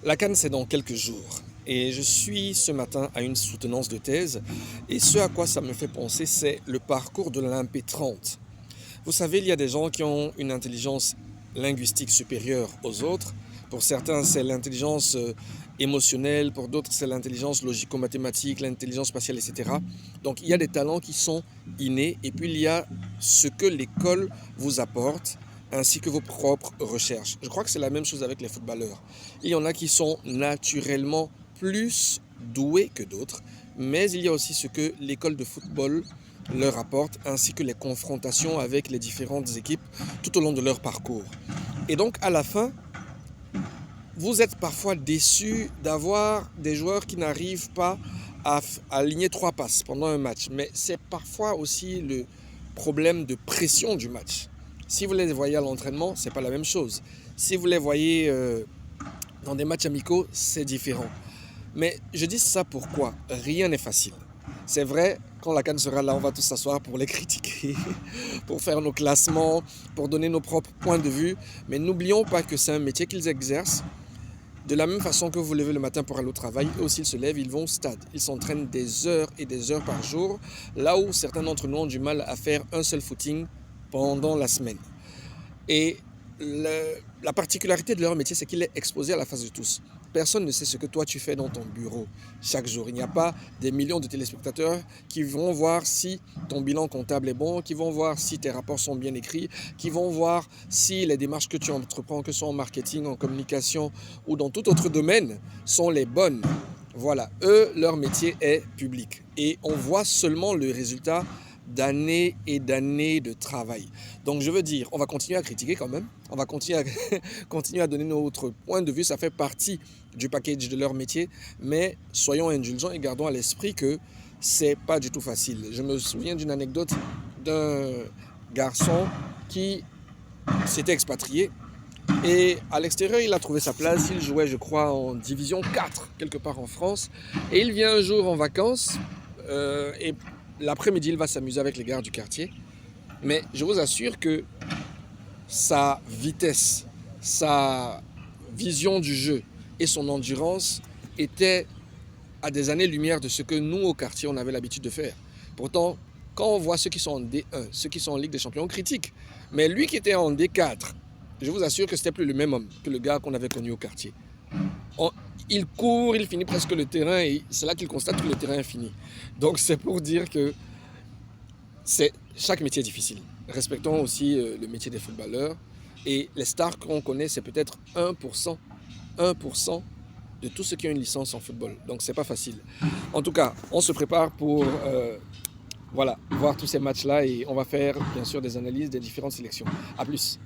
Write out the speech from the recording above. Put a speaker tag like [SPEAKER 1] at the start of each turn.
[SPEAKER 1] La CAN, c'est dans quelques jours. Et je suis ce matin à une soutenance de thèse. Et ce à quoi ça me fait penser, c'est le parcours de l'Olympé 30. Vous savez, il y a des gens qui ont une intelligence linguistique supérieure aux autres. Pour certains, c'est l'intelligence émotionnelle. Pour d'autres, c'est l'intelligence logico-mathématique, l'intelligence spatiale, etc. Donc, il y a des talents qui sont innés. Et puis, il y a ce que l'école vous apporte, ainsi que vos propres recherches. Je crois que c'est la même chose avec les footballeurs. Il y en a qui sont naturellement plus doués que d'autres, mais il y a aussi ce que l'école de football leur apporte, ainsi que les confrontations avec les différentes équipes tout au long de leur parcours. Et donc à la fin, vous êtes parfois déçu d'avoir des joueurs qui n'arrivent pas à aligner 3 passes pendant un match, mais c'est parfois aussi le problème de pression du match. Si vous les voyez à l'entraînement, ce n'est pas la même chose. Si vous les voyez dans des matchs amicaux, c'est différent. Mais je dis ça pourquoi? Rien n'est facile. C'est vrai, quand la CAN sera là, on va tous s'asseoir pour les critiquer, pour faire nos classements, pour donner nos propres points de vue. Mais n'oublions pas que c'est un métier qu'ils exercent. De la même façon que vous levez le matin pour aller au travail, eux aussi ils se lèvent, ils vont au stade. Ils s'entraînent des heures et des heures par jour, là où certains d'entre nous ont du mal à faire un seul footing pendant la semaine. Et la particularité de leur métier, c'est qu'il est exposé à la face de tous. Personne ne sait ce que toi tu fais dans ton bureau chaque jour. Il n'y a pas des millions de téléspectateurs qui vont voir si ton bilan comptable est bon, qui vont voir si tes rapports sont bien écrits, qui vont voir si les démarches que tu entreprends, que ce soit en marketing, en communication ou dans tout autre domaine, sont les bonnes. Voilà, eux, leur métier est public. Et on voit seulement le résultat d'années et d'années de travail. Donc je veux dire, on va continuer à critiquer quand même, on va continuer à donner notre point de vue, ça fait partie du package de leur métier, mais soyons indulgents et gardons à l'esprit que c'est pas du tout facile. Je me souviens d'une anecdote d'un garçon qui s'était expatrié et à l'extérieur il a trouvé sa place, il jouait je crois en division 4 quelque part en France et il vient un jour en vacances et l'après-midi, il va s'amuser avec les gars du quartier. Mais je vous assure que sa vitesse, sa vision du jeu et son endurance étaient à des années-lumière de ce que nous, au quartier, on avait l'habitude de faire. Pourtant, quand on voit ceux qui sont en D1, ceux qui sont en Ligue des Champions, on critique. Mais lui qui était en D4, je vous assure que c'était plus le même homme que le gars qu'on avait connu au quartier. Il court, il finit presque le terrain et c'est là qu'il constate que le terrain est fini. Donc c'est pour dire que chaque métier est difficile. Respectons aussi le métier des footballeurs. Et les stars qu'on connaît, c'est peut-être 1%, 1% de tous ceux qui ont une licence en football. Donc c'est pas facile. En tout cas, on se prépare pour voir tous ces matchs-là et on va faire bien sûr des analyses des différentes sélections. A plus.